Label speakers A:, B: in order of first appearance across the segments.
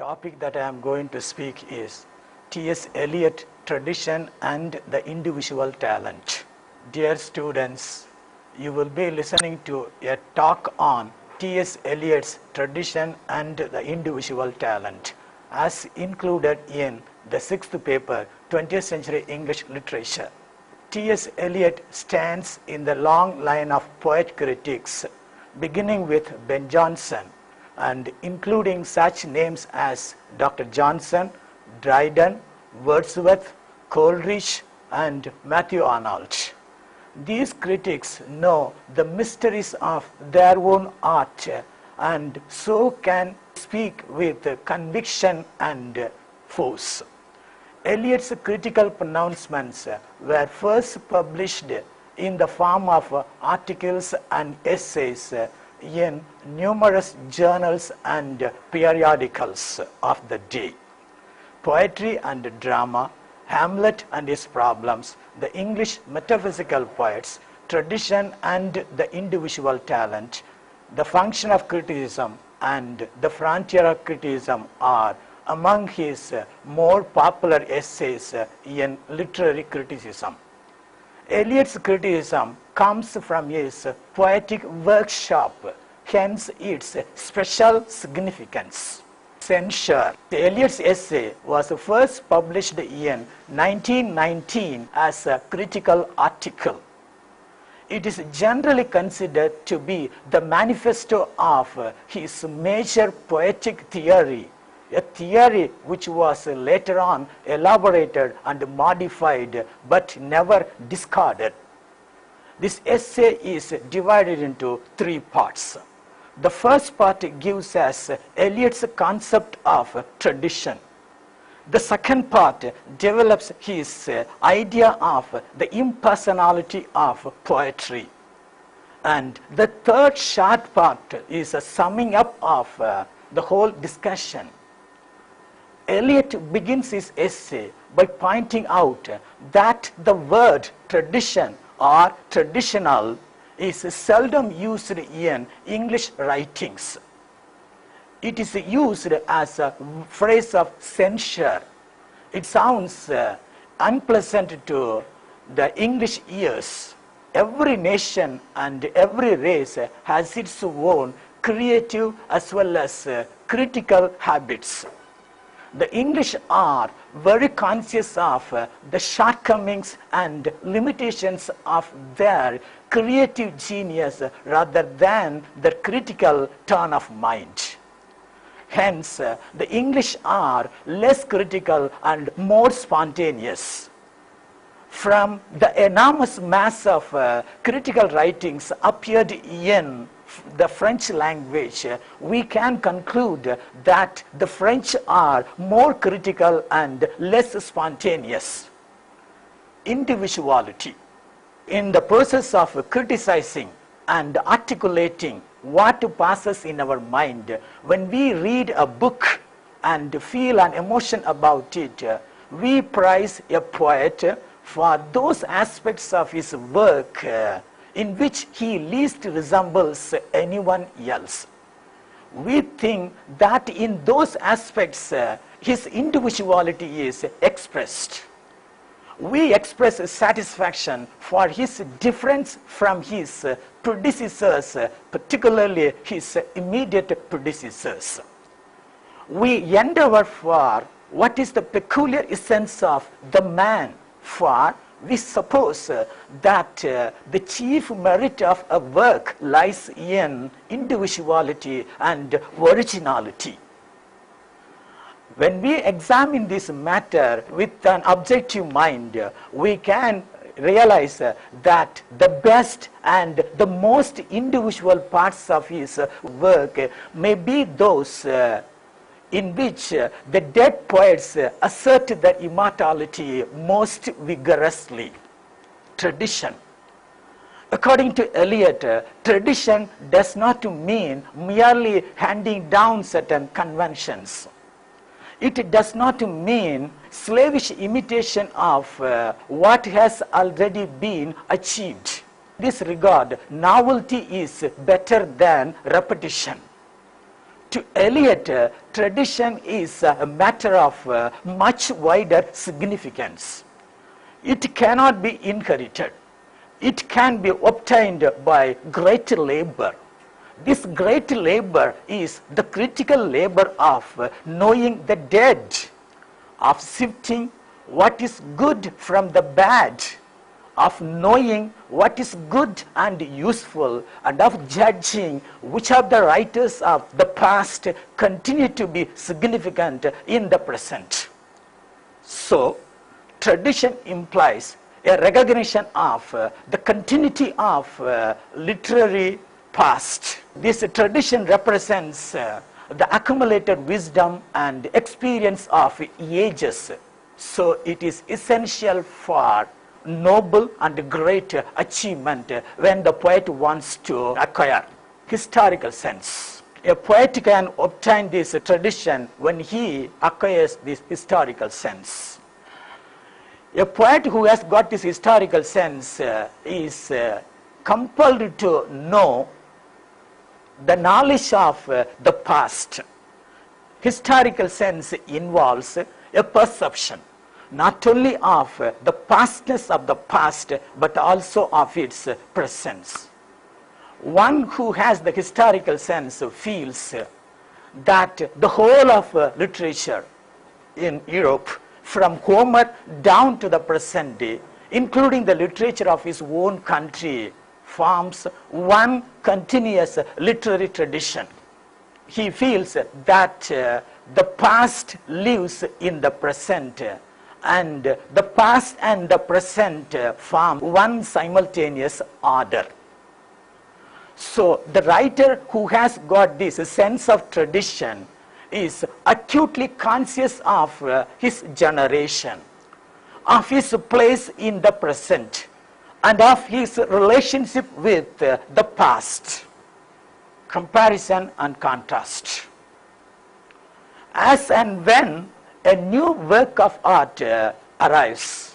A: topic that I am going to speak is T.S. Eliot, Tradition and the Individual Talent. Dear students, you will be listening to a talk on T.S. Eliot's Tradition and the Individual Talent, as included in the 6th paper, 20th Century English Literature. T.S. Eliot stands in the long line of poet critics, beginning with Ben Jonson and including such names as Dr. Johnson, Dryden, Wordsworth, Coleridge, and Matthew Arnold. These critics know the mysteries of their own art and so can speak with conviction and force. Eliot's critical pronouncements were first published in the form of articles and essays in numerous journals and periodicals of the day. Poetry and Drama, Hamlet and His Problems, the English Metaphysical Poets, Tradition and the Individual Talent, The Function of Criticism, and The Frontier of Criticism are among his more popular essays in literary criticism. Eliot's criticism comes from his poetic workshop, hence its special significance. Censure. Eliot's essay was first published in 1919 as a critical article. It is generally considered to be the manifesto of his major poetic theory, a theory which was later on elaborated and modified but never discarded. This essay is divided into 3 parts. The first part gives us Eliot's concept of tradition. The second part develops his idea of the impersonality of poetry. And the third short part is a summing up of the whole discussion. Eliot begins his essay by pointing out that the word tradition or traditional is seldom used in English writings. It is used as a phrase of censure. It sounds unpleasant to the English ears. Every nation and every race has its own creative as well as critical habits. The English are very conscious of the shortcomings and limitations of their creative genius rather than their critical turn of mind. Hence, the English are less critical and more spontaneous. From the enormous mass of critical writings appeared in the French language, we can conclude that the French are more critical and less spontaneous. Individuality. In the process of criticizing and articulating what passes in our mind, when we read a book and feel an emotion about it, we prize a poet for those aspects of his work in which he least resembles anyone else. We think that in those aspects his individuality is expressed. We express satisfaction for his difference from his predecessors, particularly his immediate predecessors. We endeavor for what is the peculiar essence of the man, for we suppose that the chief merit of a work lies in individuality and originality. When we examine this matter with an objective mind, we can realize that the best and the most individual parts of his work may be those in which the dead poets assert their immortality most vigorously. Tradition. According to Eliot, tradition does not mean merely handing down certain conventions. It does not mean slavish imitation of what has already been achieved. In this regard, novelty is better than repetition. To Auddeyt, tradition is a matter of much wider significance. It cannot be inherited. It can be obtained by great labor. This great labor is the critical labor of knowing the dead, of sifting what is good from the bad, of knowing what is good and useful, and of judging which of the writers of the past continue to be significant in the present. So, tradition implies a recognition of the continuity of literary past. This tradition represents the accumulated wisdom and experience of ages. So it is essential for noble and great achievement when the poet wants to acquire historical sense. A poet can obtain this tradition when he acquires this historical sense. A poet who has got this historical sense is compelled to know the knowledge of the past. Historical sense involves a perception not only of the pastness of the past but also of its presence. One who has the historical sense feels that the whole of literature in Europe, from Homer down to the present day, including the literature of his own country, forms one continuous literary tradition. He feels that the past lives in the present, and the past and the present form one simultaneous order. So the writer who has got this sense of tradition is acutely conscious of his generation, of his place in the present, and of his relationship with the past. Comparison and contrast. As and when a new work of art arrives,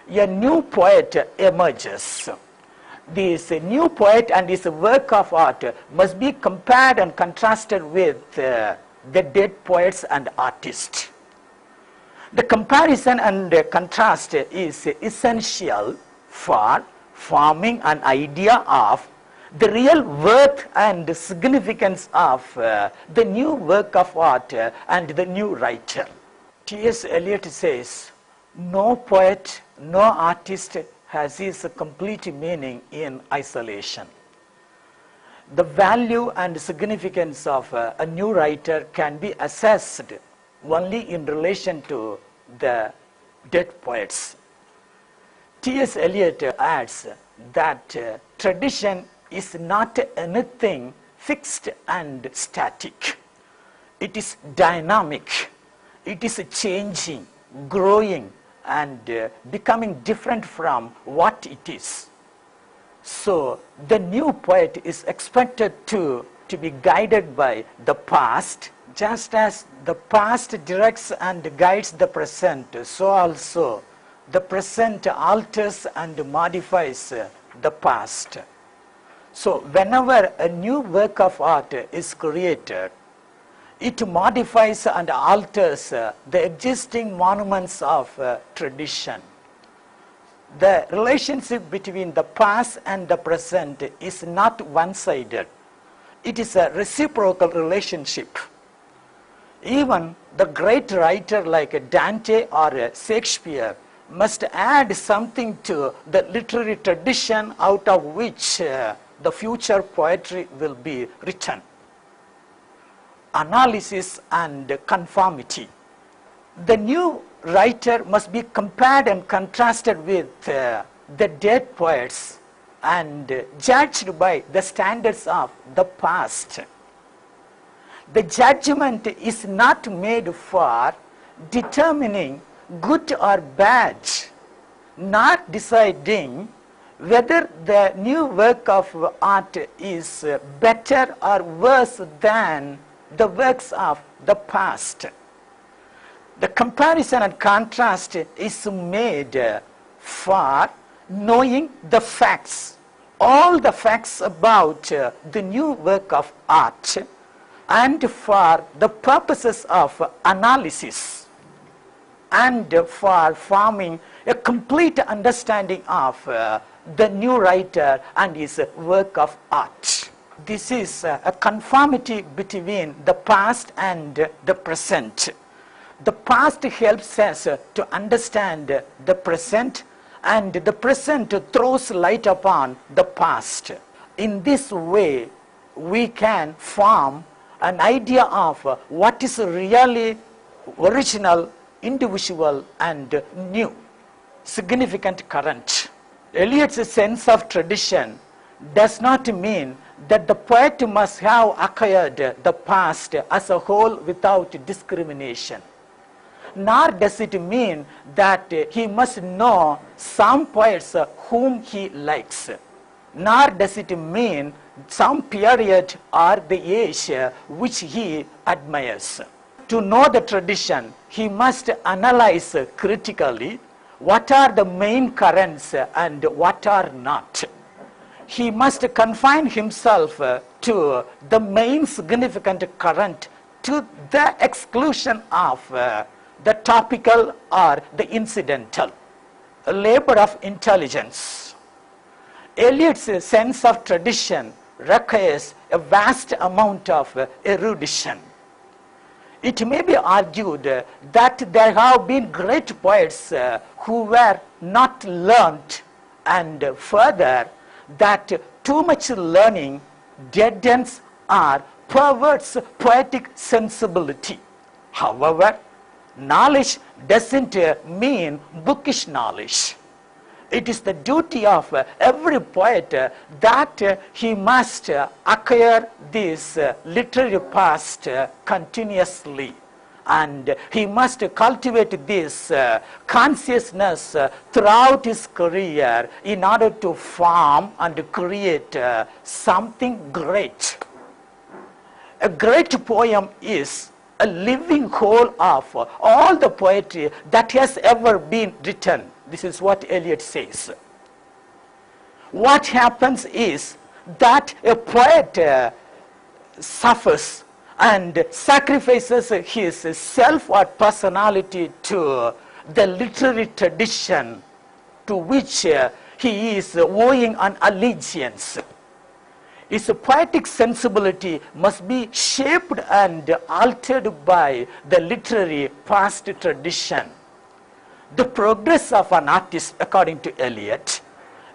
A: a new poet emerges. This new poet and his work of art must be compared and contrasted with the dead poets and artists. The comparison and contrast is essential for forming an idea of the real worth and significance of the new work of art and the new writer. T.S. Eliot says, no poet, no artist has his complete meaning in isolation. The value and significance of a new writer can be assessed only in relation to the dead poets. T.S. Eliot adds that tradition is not anything fixed and static. It is dynamic. It is changing, growing, and becoming different from what it is. So the new poet is expected to be guided by the past, just as the past directs and guides the present, so also the present alters and modifies the past. So whenever a new work of art is created, it modifies and alters the existing monuments of tradition. The relationship between the past and the present is not one-sided. It is a reciprocal relationship. Even the great writer like Dante or Shakespeare must add something to the literary tradition out of which the future poetry will be written. Analysis and conformity. The new writer must be compared and contrasted with the dead poets and judged by the standards of the past. The judgment is not made for determining good or bad, not deciding whether the new work of art is better or worse than the works of the past. The comparison and contrast is made for knowing the facts, all the facts about the new work of art, and for the purposes of analysis and for forming a complete understanding of the new writer and his work of art. This is a conformity between the past and the present. The past helps us to understand the present, and the present throws light upon the past. In this way, we can form an idea of what is really original, individual, and new, significant, current. Eliot's sense of tradition does not mean that the poet must have acquired the past as a whole without discrimination. Nor does it mean that he must know some poets whom he likes. Nor does it mean some period or the age which he admires. To know the tradition, he must analyze critically what are the main currents and what are not. He must confine himself to the main significant current to the exclusion of the topical or the incidental. A labor of intelligence. Eliot's sense of tradition requires a vast amount of erudition. It may be argued that there have been great poets who were not learnt, and further that too much learning deadens or perverts poetic sensibility. However, knowledge doesn't mean bookish knowledge. It is the duty of every poet that he must acquire this literary past continuously, and he must cultivate this consciousness throughout his career in order to form and create something great. A great poem is a living whole of all the poetry that has ever been written. This is what Eliot says. What happens is that a poet suffers and sacrifices his self or personality to the literary tradition to which he is owing an allegiance. His poetic sensibility must be shaped and altered by the literary past tradition. The progress of an artist, according to Eliot,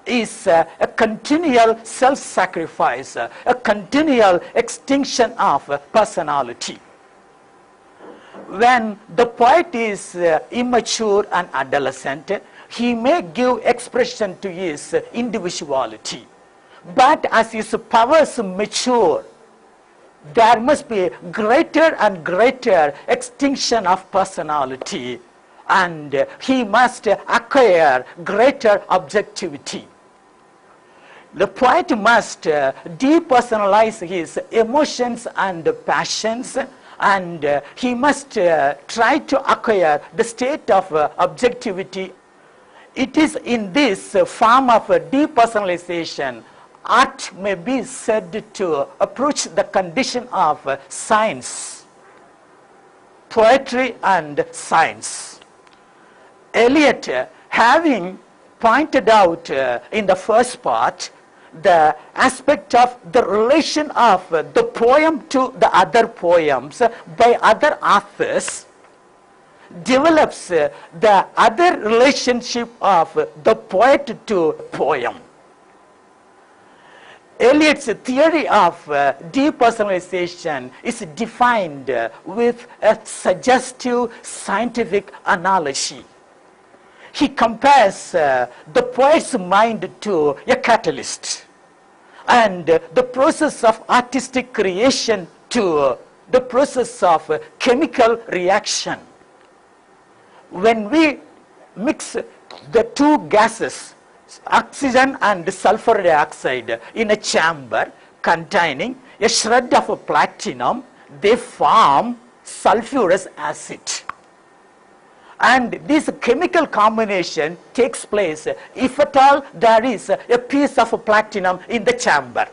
A: is a continual self-sacrifice, a continual extinction of personality. When the poet is immature and adolescent, he may give expression to his individuality. But as his powers mature, there must be greater and greater extinction of personality, and he must acquire greater objectivity. The poet must depersonalize his emotions and passions, and he must try to acquire the state of objectivity. It is in this form of depersonalization art may be said to approach the condition of science, poetry and science. Eliot, having pointed out in the first part the aspect of the relation of the poem to the other poems by other authors, develops the other relationship of the poet to poem. Eliot's theory of depersonalization is defined with a suggestive scientific analogy. He compares the poet's mind to a catalyst, and the process of artistic creation to the process of chemical reaction. When we mix the two gases, oxygen and sulfur dioxide, in a chamber containing a shred of platinum, they form sulfurous acid. And this chemical combination takes place if at all there is a piece of platinum in the chamber.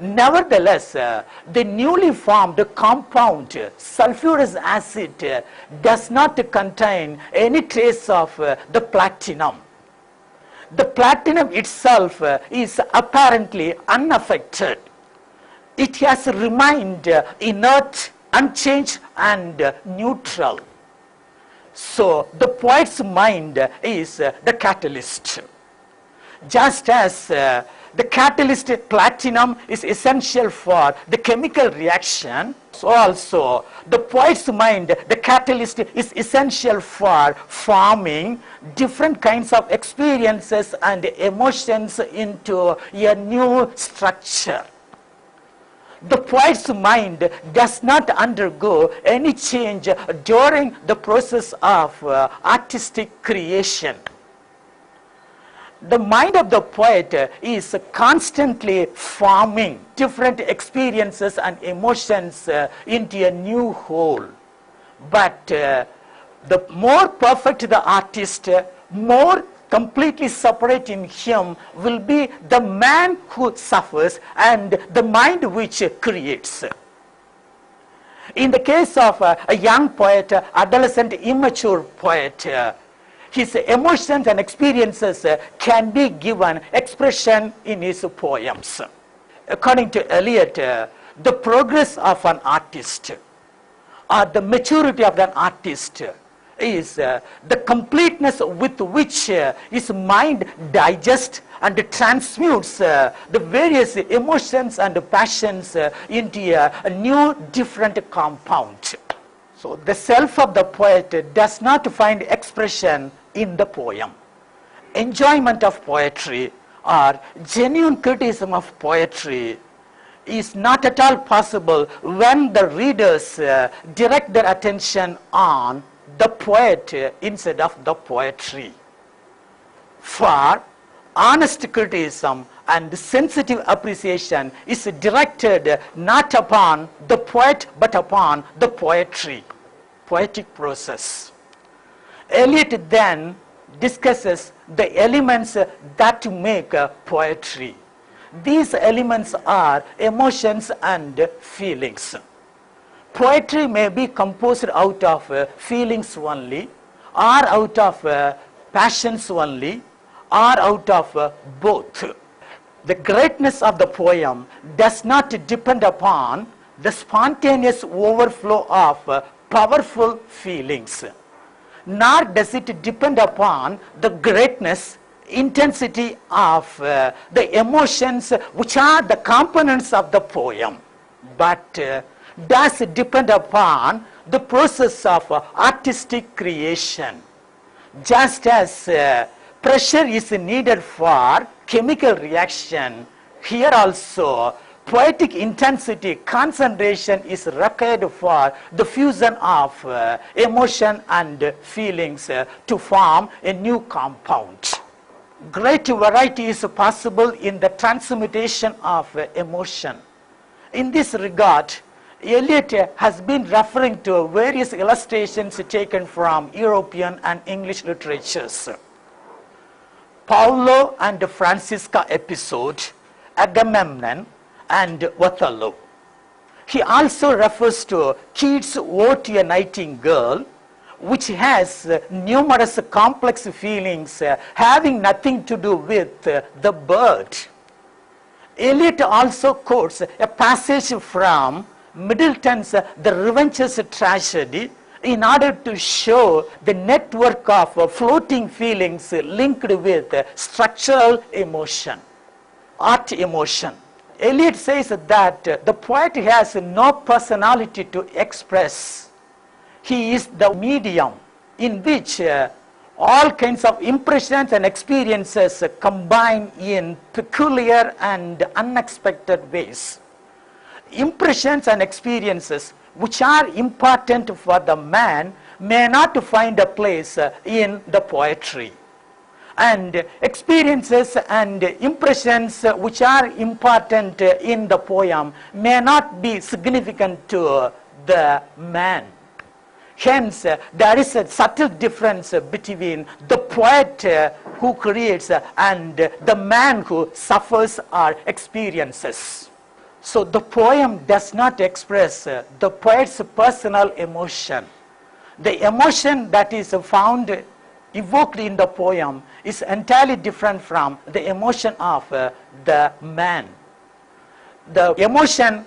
A: Nevertheless, the newly formed compound sulfurous acid does not contain any trace of the platinum. The platinum itself is apparently unaffected. It has remained inert, unchanged and neutral. So the poet's mind is the catalyst. Just as the catalyst platinum is essential for the chemical reaction, so also the poet's mind, the catalyst, is essential for forming different kinds of experiences and emotions into a new structure. The poet's mind does not undergo any change during the process of artistic creation. The mind of the poet is constantly forming different experiences and emotions into a new whole. But the more perfect the artist, more completely separate in him will be the man who suffers and the mind which creates. In the case of a young poet, adolescent, immature poet, his emotions and experiences can be given expression in his poems. According to Auddeyt, the progress of an artist or the maturity of an artist is the completeness with which his mind digests and transmutes the various emotions and passions into a new different compound. So the self of the poet does not find expression in the poem. Enjoyment of poetry or genuine criticism of poetry is not at all possible when the readers direct their attention on the poet instead of the poetry. For honest criticism and sensitive appreciation is directed not upon the poet but upon the poetry, poetic process. Auddeyt then discusses the elements that make poetry. These elements are emotions and feelings. Poetry may be composed out of feelings only, or out of passions only, or out of both. The greatness of the poem does not depend upon the spontaneous overflow of powerful feelings, nor does it depend upon the greatness, intensity of the emotions which are the components of the poem, but does depend upon the process of artistic creation. Just as pressure is needed for chemical reaction, here also poetic intensity, concentration is required for the fusion of emotion and feelings to form a new compound. Great variety is possible in the transmutation of emotion. In this regard, Auddeyt has been referring to various illustrations taken from European and English literatures. Paolo and Francisca episode, Agamemnon and Othello. He also refers to Keats' Ode to a Nightingale, which has numerous complex feelings having nothing to do with the bird. Auddeyt also quotes a passage from Middleton's The Revenger's Tragedy in order to show the network of floating feelings linked with structural emotion, art emotion. Auddeyt says that the poet has no personality to express. He is the medium in which all kinds of impressions and experiences combine in peculiar and unexpected ways. Impressions and experiences which are important for the man may not find a place in the poetry. And experiences and impressions which are important in the poem may not be significant to the man. Hence, there is a subtle difference between the poet who creates and the man who suffers or experiences. So the poem does not express the poet's personal emotion. The emotion that is found evoked in the poem is entirely different from the emotion of the man. The emotion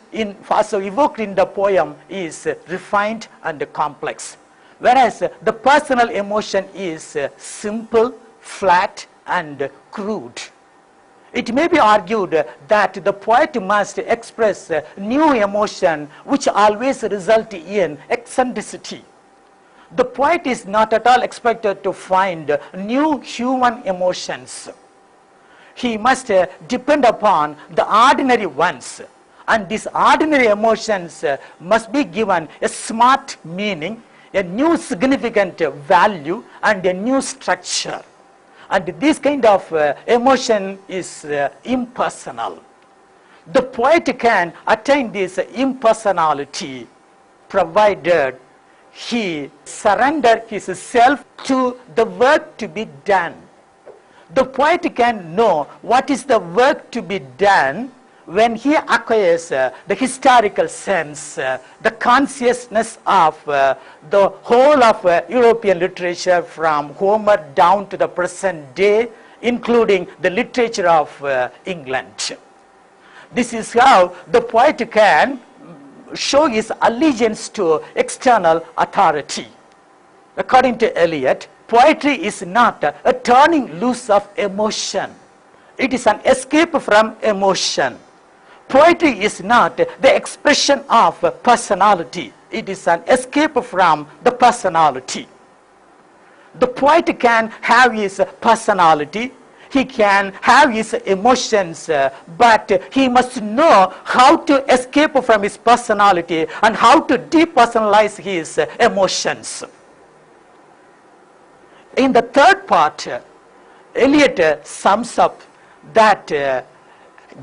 A: also evoked in the poem is refined and complex, whereas the personal emotion is simple, flat, and crude. It may be argued that the poet must express new emotion which always result in eccentricity. The poet is not at all expected to find new human emotions. He must depend upon the ordinary ones, and these ordinary emotions must be given a smart meaning, a new significant value, and a new structure. And this kind of emotion is impersonal. The poet can attain this impersonality provided he surrender his self to the work to be done. The poet can know what is the work to be done when he acquires the historical sense, the consciousness of the whole of European literature from Homer down to the present day, including the literature of England. This is how the poet can show his allegiance to external authority. According to Auddeyt, poetry is not a turning loose of emotion. It is an escape from emotion. Poetry is not the expression of personality. It is an escape from the personality. The poet can have his personality, he can have his emotions, but he must know how to escape from his personality and how to depersonalize his emotions. In the third part, Auddeyt sums up that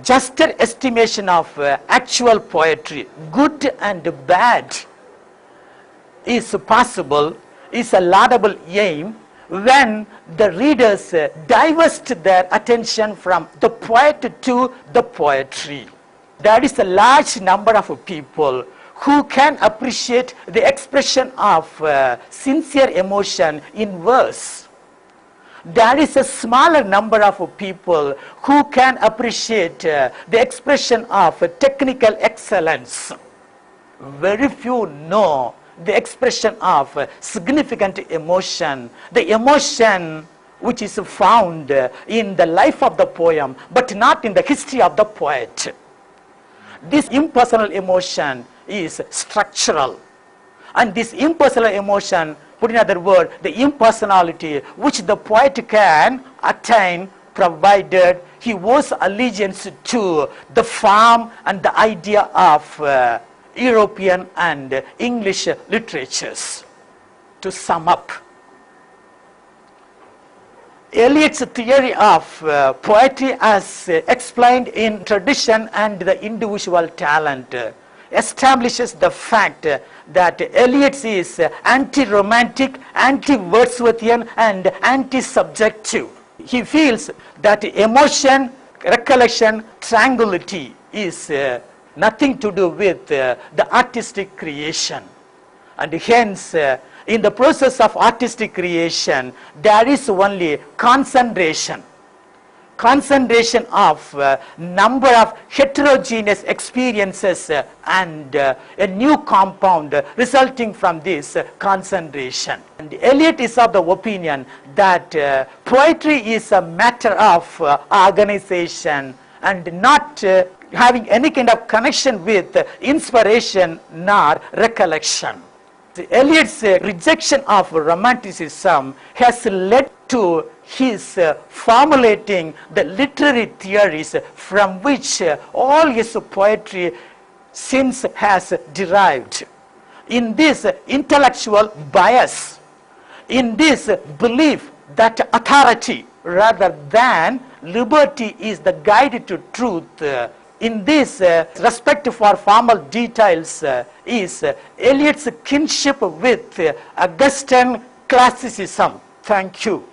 A: juster estimation of actual poetry, good and bad, is possible, is a laudable aim when the readers divest their attention from the poet to the poetry. There is a large number of people who can appreciate the expression of sincere emotion in verse. There is a smaller number of people who can appreciate the expression of technical excellence. Very few know the expression of significant emotion, the emotion which is found in the life of the poem, but not in the history of the poet. This impersonal emotion is structural, and this impersonal emotion, put in other words, the impersonality which the poet can attain provided he owes allegiance to the form and the idea of European and English literatures. To sum up, Auddeyt's theory of poetry as explained in tradition and the individual talent establishes the fact that Auddeyt is anti-romantic, anti-Wordsworthian, and anti-subjective. He feels that emotion, recollection, tranquility is nothing to do with the artistic creation. And hence, in the process of artistic creation, there is only concentration. Concentration of number of heterogeneous experiences and a new compound resulting from this concentration. And Auddeyt is of the opinion that poetry is a matter of organization and not having any kind of connection with inspiration nor recollection. Auddeyt's rejection of romanticism has led to his formulating the literary theories from which all his poetry since has derived. In this intellectual bias, in this belief that authority rather than liberty is the guide to truth, in this respect for formal details is Auddeyt's kinship with Augustan classicism. Thank you.